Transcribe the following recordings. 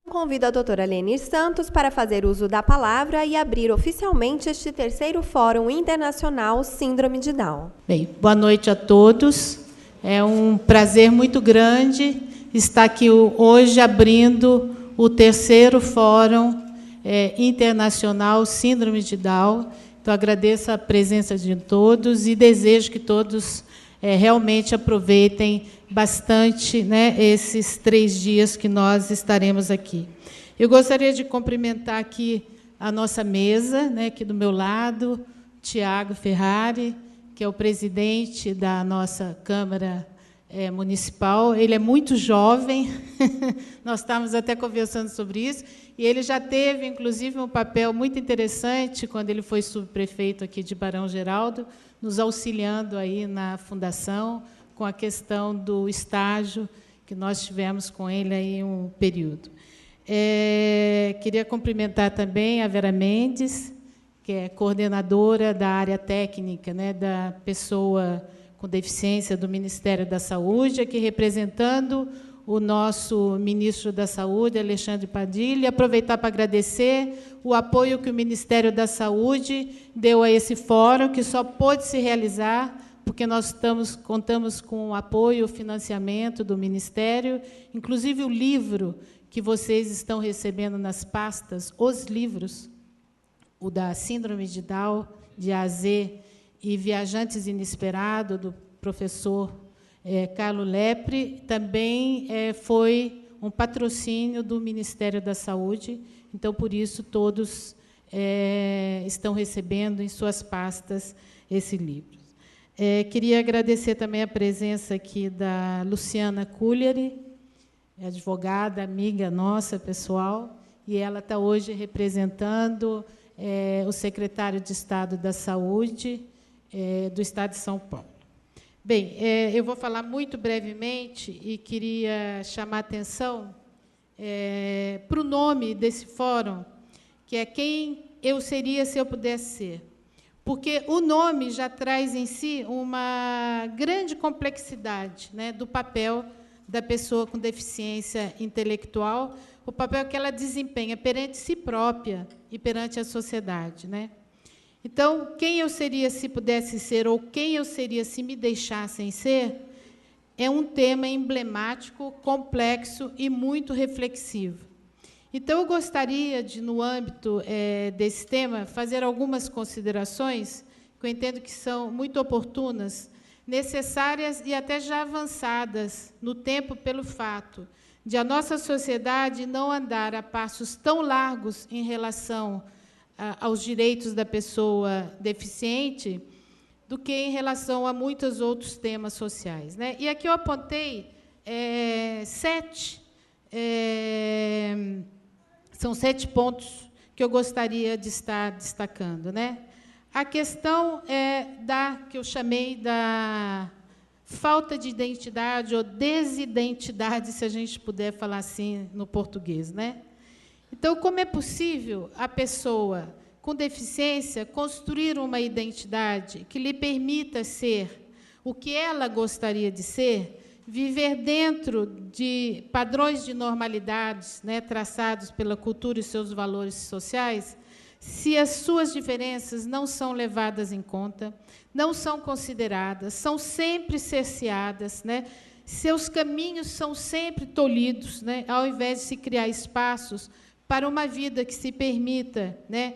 Convido a doutora Lenir Santos para fazer uso da palavra e abrir oficialmente este terceiro Fórum Internacional Síndrome de Down. Bem, boa noite a todos. É um prazer muito grande estar aqui hoje abrindo o terceiro Fórum Internacional Síndrome de Down. Então, agradeço a presença de todos e desejo que todos realmente aproveitem bastante, né, esses 3 dias que nós estaremos aqui. Eu gostaria de cumprimentar aqui a nossa mesa, né, aqui do meu lado, Tiago Ferrari, que é o presidente da nossa Câmara Municipal. Ele é muito jovem, nós estávamos até conversando sobre isso, e ele já teve, inclusive, um papel muito interessante quando ele foi subprefeito aqui de Barão Geraldo, nos auxiliando aí na fundação, com a questão do estágio, que nós tivemos com ele aí um período. Queria cumprimentar também a Vera Mendes, que é coordenadora da área técnica, né, da pessoa com deficiência do Ministério da Saúde, aqui representando o nosso ministro da Saúde, Alexandre Padilha, e aproveitar para agradecer o apoio que o Ministério da Saúde deu a esse fórum, que só pôde se realizar porque nós contamos com o apoio, o financiamento do Ministério, inclusive o livro que vocês estão recebendo nas pastas, os livros, o da Síndrome de Down, de A a Z, e Viajantes Inesperados, do professor Carlo Lepre, também foi um patrocínio do Ministério da Saúde, então, por isso, todos estão recebendo em suas pastas esse livro. Queria agradecer também a presença aqui da Luciana Cugliari, advogada, amiga nossa, pessoal, e ela está hoje representando o secretário de Estado da Saúde do Estado de São Paulo. Bem, eu vou falar muito brevemente e queria chamar a atenção para o nome desse fórum, que é Quem Eu Seria Se Eu Pudesse Ser. Porque o nome já traz em si uma grande complexidade, né, do papel da pessoa com deficiência intelectual, o papel que ela desempenha perante si própria e perante a sociedade, né? Então, quem eu seria se pudesse ser, ou quem eu seria se me deixassem ser, é um tema emblemático, complexo e muito reflexivo. Então, eu gostaria de, no âmbito desse tema, fazer algumas considerações, que eu entendo que são muito oportunas, necessárias e até já avançadas no tempo, pelo fato de a nossa sociedade não andar a passos tão largos em relação aos direitos da pessoa deficiente, do que em relação a muitos outros temas sociais, né? E aqui eu apontei 7... são 7 pontos que eu gostaria de estar destacando, né? A questão que eu chamei da falta de identidade ou desidentidade, se a gente puder falar assim no português, né? Então, como é possível a pessoa com deficiência construir uma identidade que lhe permita ser o que ela gostaria de ser, viver dentro de padrões de normalidades, né, traçados pela cultura e seus valores sociais, se as suas diferenças não são levadas em conta, não são consideradas, são sempre cerceadas, né, seus caminhos são sempre tolhidos, né, ao invés de se criar espaços para uma vida que se permita, né,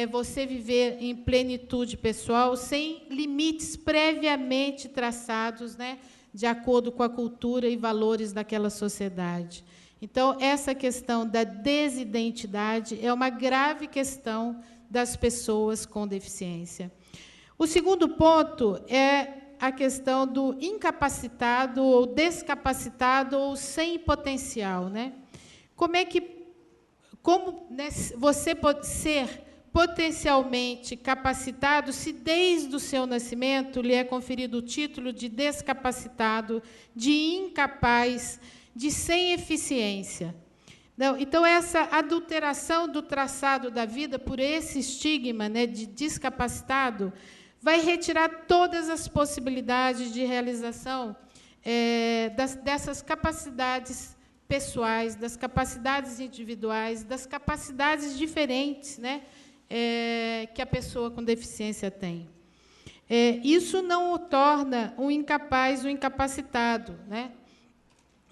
você viver em plenitude pessoal, sem limites previamente traçados, né, de acordo com a cultura e valores daquela sociedade. Então, essa questão da desidentidade é uma grave questão das pessoas com deficiência. O segundo ponto é a questão do incapacitado ou descapacitado ou sem potencial, né? Como você pode ser potencialmente capacitado se desde o seu nascimento lhe é conferido o título de descapacitado, de incapaz, de sem eficiência? Não, então, essa adulteração do traçado da vida por esse estigma, né, de discapacitado vai retirar todas as possibilidades de realização dessas capacidades pessoais, das capacidades individuais, das capacidades diferentes, né, que a pessoa com deficiência tem. Isso não o torna um incapaz, um incapacitado, né?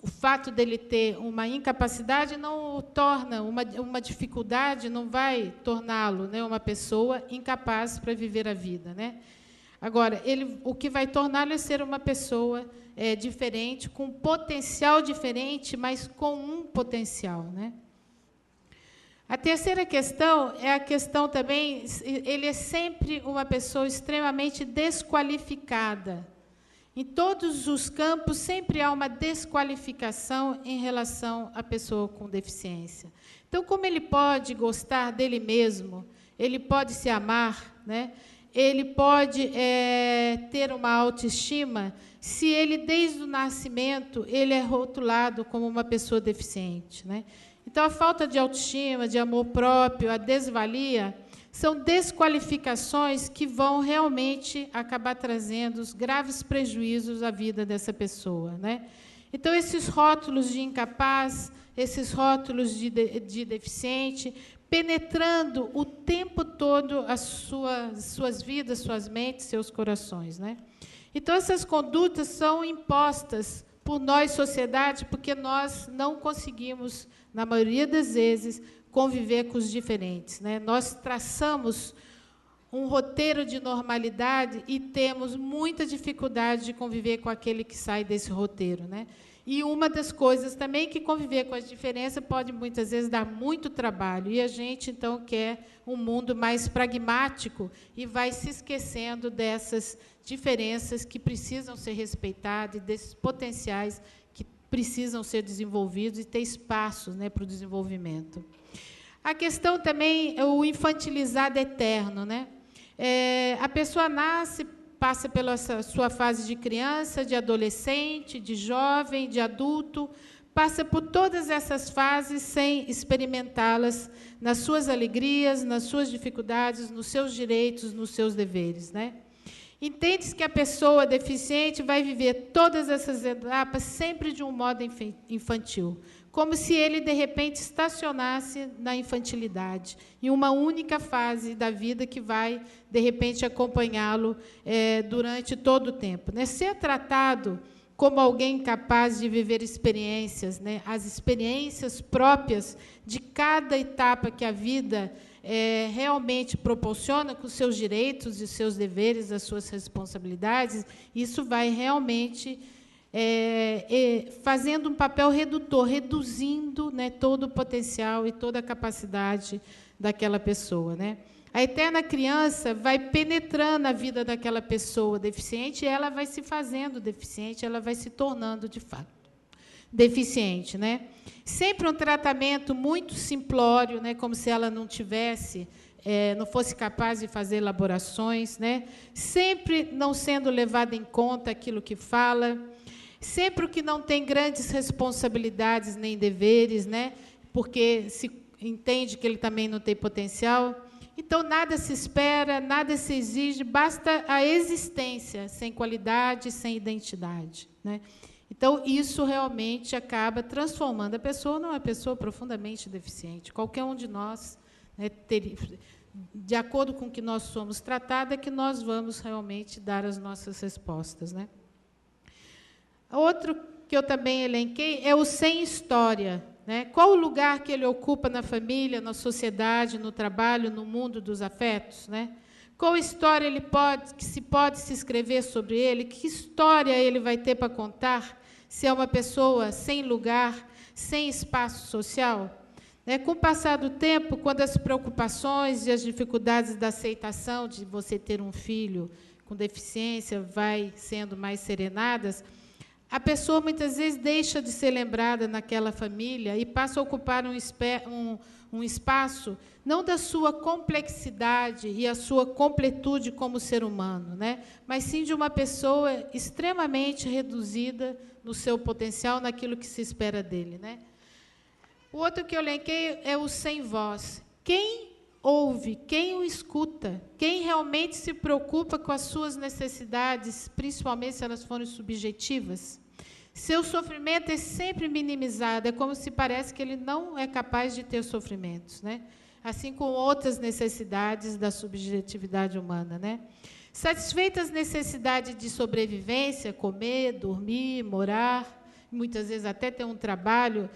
O fato dele ter uma incapacidade não o torna uma dificuldade, não vai torná-lo, né, uma pessoa incapaz para viver a vida, né? Agora, o que vai torná-lo é ser uma pessoa diferente, com potencial diferente, mas com um potencial, né? A terceira questão é a questão também, ele é sempre uma pessoa extremamente desqualificada. Em todos os campos, sempre há uma desqualificação em relação à pessoa com deficiência. Então, como ele pode gostar dele mesmo, ele pode se amar, né? Ele pode ter uma autoestima, se ele, desde o nascimento, ele é rotulado como uma pessoa deficiente, né? Então, a falta de autoestima, de amor próprio, a desvalia, são desqualificações que vão realmente acabar trazendo os graves prejuízos à vida dessa pessoa, né? Então, esses rótulos de incapaz, esses rótulos de deficiente, penetrando o tempo todo as suas vidas, suas mentes, seus corações, né? Então, essas condutas são impostas por nós, sociedade, porque nós não conseguimos, na maioria das vezes, conviver com os diferentes, né? Nós traçamos um roteiro de normalidade e temos muita dificuldade de conviver com aquele que sai desse roteiro, né? E uma das coisas também que conviver com as diferenças pode, muitas vezes, dar muito trabalho. E a gente, então, quer um mundo mais pragmático e vai se esquecendo dessas diferenças que precisam ser respeitadas e desses potenciais que precisam ser desenvolvidos e ter espaços, né, para o desenvolvimento. A questão também é o infantilizado eterno, né? A pessoa nasce, passa pela sua fase de criança, de adolescente, de jovem, de adulto, passa por todas essas fases sem experimentá-las nas suas alegrias, nas suas dificuldades, nos seus direitos, nos seus deveres, né? Entende-se que a pessoa deficiente vai viver todas essas etapas sempre de um modo infantil, como se ele, de repente, estacionasse na infantilidade, em uma única fase da vida que vai, de repente, acompanhá-lo durante todo o tempo, né? Ser tratado como alguém capaz de viver experiências, né? As experiências próprias de cada etapa que a vida realmente proporciona, com os seus direitos e seus deveres, as suas responsabilidades, isso vai realmente fazendo um papel redutor, reduzindo, né, todo o potencial e toda a capacidade daquela pessoa, né? A eterna criança vai penetrando a vida daquela pessoa deficiente e ela vai se fazendo deficiente, ela vai se tornando, de fato, deficiente, né? Sempre um tratamento muito simplório, né, como se ela não tivesse, não fosse capaz de fazer elaborações, né? Sempre não sendo levado em conta aquilo que fala, sempre o que não tem grandes responsabilidades nem deveres, né? Porque se entende que ele também não tem potencial. Então, nada se espera, nada se exige, basta a existência, sem qualidade, sem identidade, né? Então, isso realmente acaba transformando a pessoa numa pessoa profundamente deficiente. Qualquer um de nós, né, de acordo com o que nós somos tratados, é que nós vamos realmente dar as nossas respostas, né? Outro que eu também elenquei é o sem história, né? Qual o lugar que ele ocupa na família, na sociedade, no trabalho, no mundo dos afetos, né? Qual história pode se escrever sobre ele? Que história ele vai ter para contar se é uma pessoa sem lugar, sem espaço social? Com o passar do tempo, quando as preocupações e as dificuldades da aceitação de você ter um filho com deficiência vai sendo mais serenadas, a pessoa, muitas vezes, deixa de ser lembrada naquela família e passa a ocupar um espaço, não da sua complexidade e a sua completude como ser humano, né? Mas sim de uma pessoa extremamente reduzida no seu potencial, naquilo que se espera dele, né? O outro que eu elenquei é o sem voz. Quem ouve, quem o escuta, quem realmente se preocupa com as suas necessidades, principalmente se elas forem subjetivas, seu sofrimento é sempre minimizado, é como se parece que ele não é capaz de ter sofrimentos, né? Assim como outras necessidades da subjetividade humana, né? Satisfeitas as necessidades de sobrevivência, comer, dormir, morar, muitas vezes até ter um trabalho,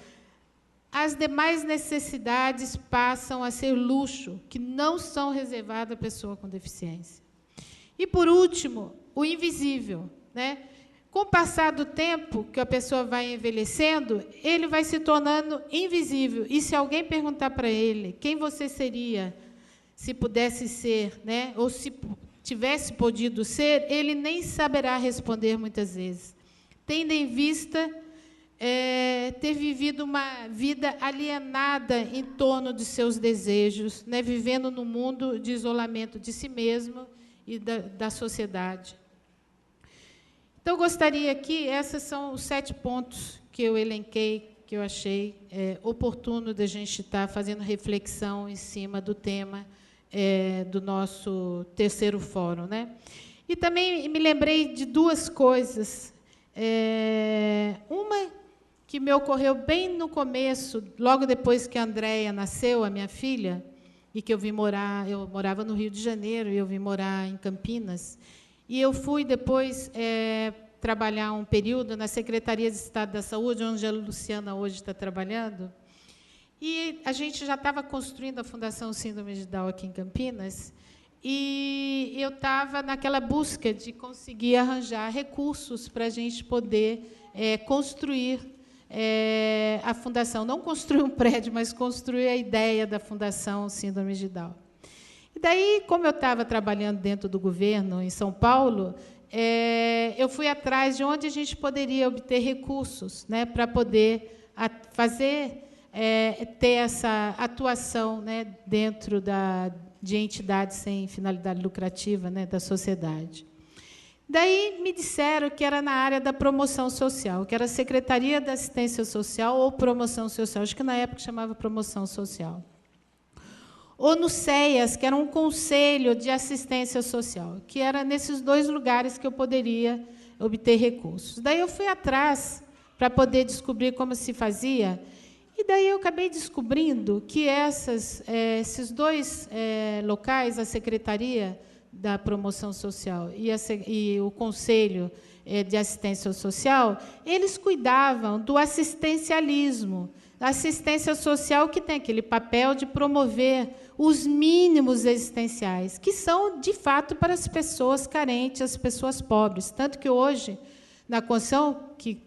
as demais necessidades passam a ser luxo, que não são reservadas à pessoa com deficiência. E, por último, o invisível, né? Com o passar do tempo, que a pessoa vai envelhecendo, ele vai se tornando invisível. E se alguém perguntar para ele quem você seria, se pudesse ser, né? Ou se tivesse podido ser, ele nem saberá responder muitas vezes, tendo em vista ter vivido uma vida alienada em torno de seus desejos, né? Vivendo num mundo de isolamento de si mesmo e da sociedade. Então, eu gostaria aqui, esses são os 7 pontos que eu elenquei, que eu achei oportuno da gente estar fazendo reflexão em cima do tema do nosso terceiro fórum, né? E também me lembrei de 2 coisas. Uma que me ocorreu bem no começo, logo depois que a Andréia nasceu, a minha filha, e que eu morava no Rio de Janeiro, e eu vim morar em Campinas. E eu fui depois trabalhar um período na Secretaria de Estado da Saúde, onde a Luciana hoje está trabalhando. E a gente já estava construindo a Fundação Síndrome de Down aqui em Campinas, e eu estava naquela busca de conseguir arranjar recursos para a gente poder construir a Fundação. Não construir um prédio, mas construir a ideia da Fundação Síndrome de Down. E daí, como eu estava trabalhando dentro do governo, em São Paulo, eu fui atrás de onde a gente poderia obter recursos, né, para poder ter essa atuação, né, dentro de entidades sem finalidade lucrativa, né, da sociedade. Daí me disseram que era na área da promoção social, que era a Secretaria da Assistência Social ou Promoção Social, acho que na época chamava Promoção Social. Ou no CEAS, que era um conselho de assistência social, que era nesses 2 lugares que eu poderia obter recursos. Daí eu fui atrás para poder descobrir como se fazia, e daí eu acabei descobrindo que esses 2 locais, a Secretaria da Promoção Social e o Conselho de Assistência Social, eles cuidavam do assistencialismo, a assistência social que tem aquele papel de promover os mínimos existenciais, que são, de fato, para as pessoas carentes, as pessoas pobres. Tanto que hoje, na Constituição, que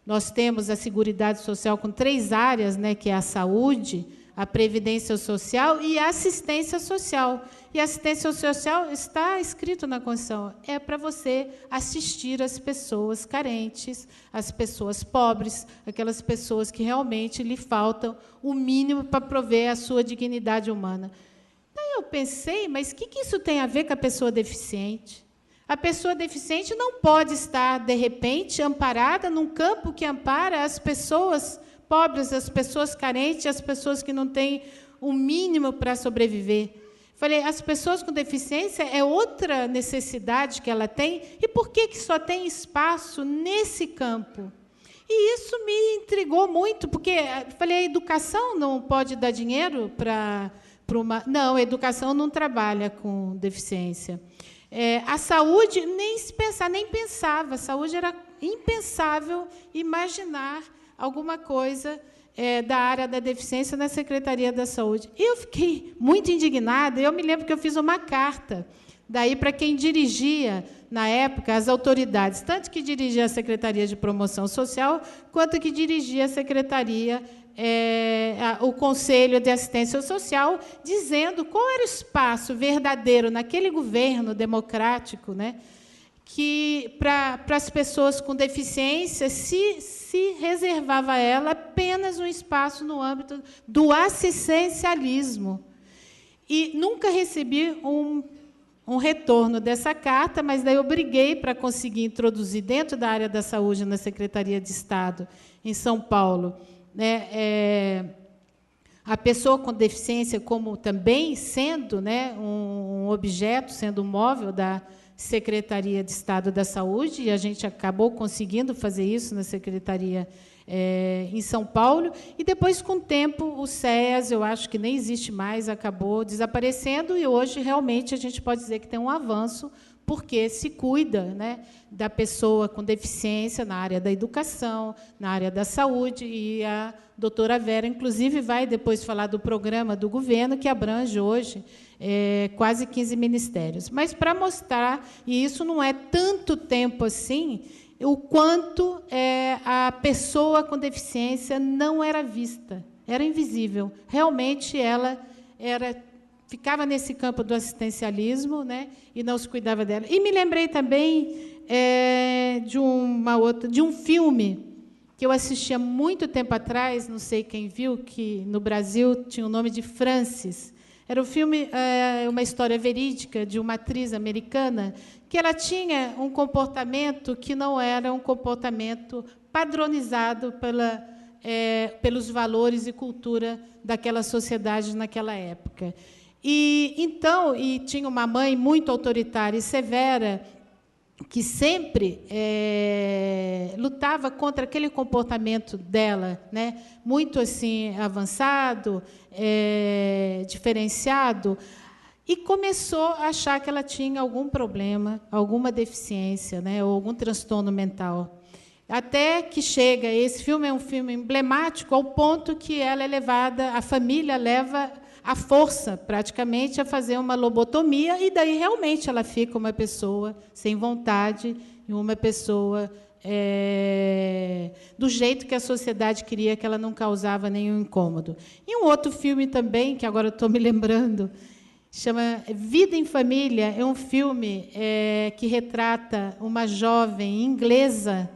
nós temos a Seguridade Social com 3 áreas, né, que é a saúde, a previdência social e a assistência social. E a assistência social está escrito na Constituição, é para você assistir as pessoas carentes, as pessoas pobres, aquelas pessoas que realmente lhe faltam o mínimo para prover a sua dignidade humana. Daí eu pensei, mas o que isso tem a ver com a pessoa deficiente? A pessoa deficiente não pode estar, de repente, amparada num campo que ampara as pessoas pobres, as pessoas carentes, as pessoas que não têm o mínimo para sobreviver. Falei, as pessoas com deficiência é outra necessidade que ela tem, e por que só tem espaço nesse campo? E isso me intrigou muito, porque falei, a educação não pode dar dinheiro para uma... Não, a educação não trabalha com deficiência. A saúde, nem se pensar, nem pensava. A saúde era impensável imaginar alguma coisa da área da deficiência na Secretaria da Saúde. Eu fiquei muito indignada. Eu me lembro que eu fiz uma carta daí para quem dirigia, na época, as autoridades, tanto que dirigia a Secretaria de Promoção Social, quanto que dirigia a Secretaria, o Conselho de Assistência Social, dizendo qual era o espaço verdadeiro naquele governo democrático, né, que para as pessoas com deficiência se reservava a ela apenas um espaço no âmbito do assistencialismo. E nunca recebi um retorno dessa carta, mas daí eu briguei para conseguir introduzir dentro da área da saúde na Secretaria de Estado, em São Paulo, né, a pessoa com deficiência como também sendo, né, um objeto, sendo um móvel da Secretaria de Estado da Saúde, e a gente acabou conseguindo fazer isso na Secretaria em São Paulo, e depois, com o tempo, o SEAS, eu acho que nem existe mais, acabou desaparecendo, e hoje, realmente, a gente pode dizer que tem um avanço, porque se cuida, né, da pessoa com deficiência na área da educação, na área da saúde, e a doutora Vera, inclusive, vai depois falar do programa do governo, que abrange hoje quase 15 ministérios. Mas para mostrar, e isso não é tanto tempo assim, o quanto a pessoa com deficiência não era vista, era invisível. Realmente, ela ficava nesse campo do assistencialismo, né, e não se cuidava dela. E me lembrei também de um filme que eu assisti há muito tempo atrás, não sei quem viu, que no Brasil tinha o nome de Frances. Era um filme, uma história verídica de uma atriz americana, que ela tinha um comportamento que não era um comportamento padronizado pelos valores e cultura daquela sociedade naquela época. E tinha uma mãe muito autoritária e severa, que sempre lutava contra aquele comportamento dela, né, muito assim avançado, diferenciado, e começou a achar que ela tinha algum problema, alguma deficiência, né, ou algum transtorno mental. Até que chega, esse filme é um filme emblemático, ao ponto que ela é levada, a família leva à força, praticamente, a fazer uma lobotomia, e daí realmente ela fica uma pessoa sem vontade, e uma pessoa do jeito que a sociedade queria, que ela não causava nenhum incômodo. E um outro filme também, que agora estou me lembrando, chama Vida em Família, é um filme que retrata uma jovem inglesa,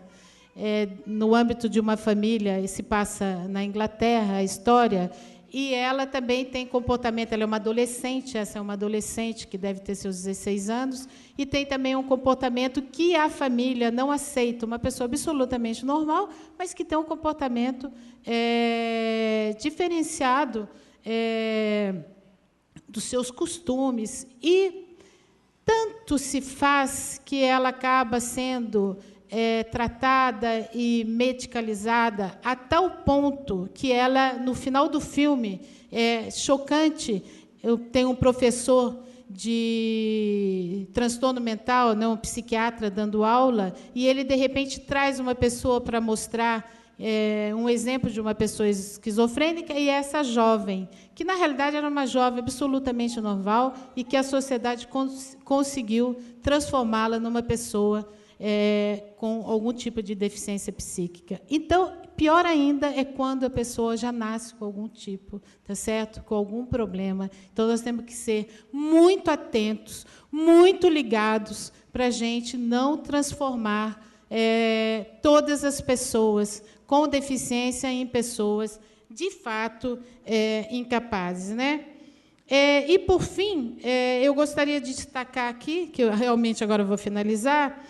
no âmbito de uma família, e se passa na Inglaterra, a história. E ela também tem comportamento, ela é uma adolescente, essa é uma adolescente que deve ter seus 16 anos, e tem também um comportamento que a família não aceita, uma pessoa absolutamente normal, mas que tem um comportamento diferenciado dos seus costumes. E tanto se faz que ela acaba sendo tratada e medicalizada a tal ponto que ela, no final do filme, é chocante. Eu tenho um professor de transtorno mental, não, um psiquiatra, dando aula, e ele, de repente, traz uma pessoa para mostrar um exemplo de uma pessoa esquizofrênica, e essa jovem, que, na realidade, era uma jovem absolutamente normal, e que a sociedade conseguiu transformá-la numa pessoa com algum tipo de deficiência psíquica. Então, pior ainda é quando a pessoa já nasce com algum tipo, tá certo? Com algum problema. Então, nós temos que ser muito atentos, muito ligados, para a gente não transformar todas as pessoas com deficiência em pessoas, de fato, incapazes, né? E, por fim, eu gostaria de destacar aqui, que eu realmente agora vou finalizar,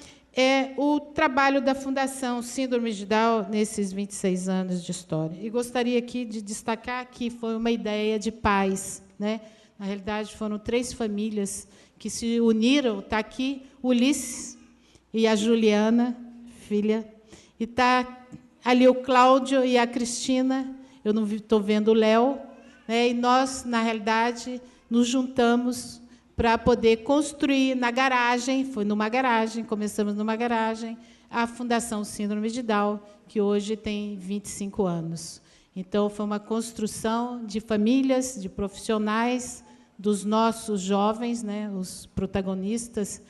o trabalho da Fundação Síndrome de Down nesses 26 anos de história. E gostaria aqui de destacar que foi uma ideia de pais, né? Na realidade, foram 3 famílias que se uniram. Está aqui o Ulisses e a Juliana, filha, e está ali o Cláudio e a Cristina. Eu não estou vendo o Léo, né? E nós, na realidade, nos juntamos para poder construir na garagem, foi numa garagem, começamos numa garagem, a Fundação Síndrome de Down, que hoje tem 25 anos. Então, foi uma construção de famílias, de profissionais, dos nossos jovens, né, os protagonistas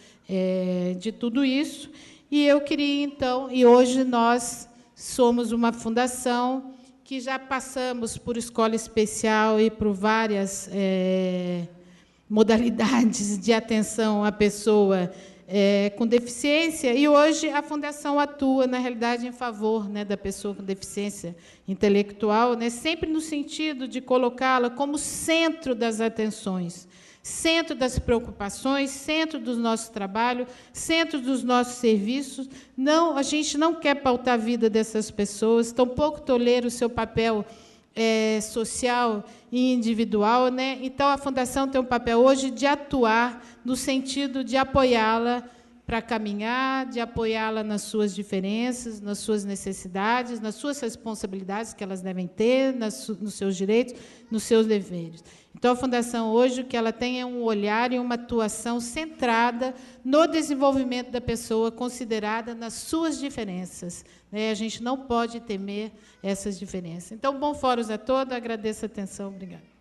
de tudo isso. E eu queria, então, e hoje nós somos uma fundação que já passamos por escola especial e por várias modalidades de atenção à pessoa com deficiência, e hoje a Fundação atua, na realidade, em favor, né, da pessoa com deficiência intelectual, né, sempre no sentido de colocá-la como centro das atenções, centro das preocupações, centro do nosso trabalho, centro dos nossos serviços. Não, a gente não quer pautar a vida dessas pessoas, tampouco tolera o seu papel social e individual, né? Então, a Fundação tem um papel hoje de atuar no sentido de apoiá-la para caminhar, de apoiá-la nas suas diferenças, nas suas necessidades, nas suas responsabilidades que elas devem ter, nos seus direitos, nos seus deveres. Então, a Fundação hoje, o que ela tem é um olhar e uma atuação centrada no desenvolvimento da pessoa, considerada nas suas diferenças. A gente não pode temer essas diferenças. Então, bom fórum a todos, agradeço a atenção, obrigada.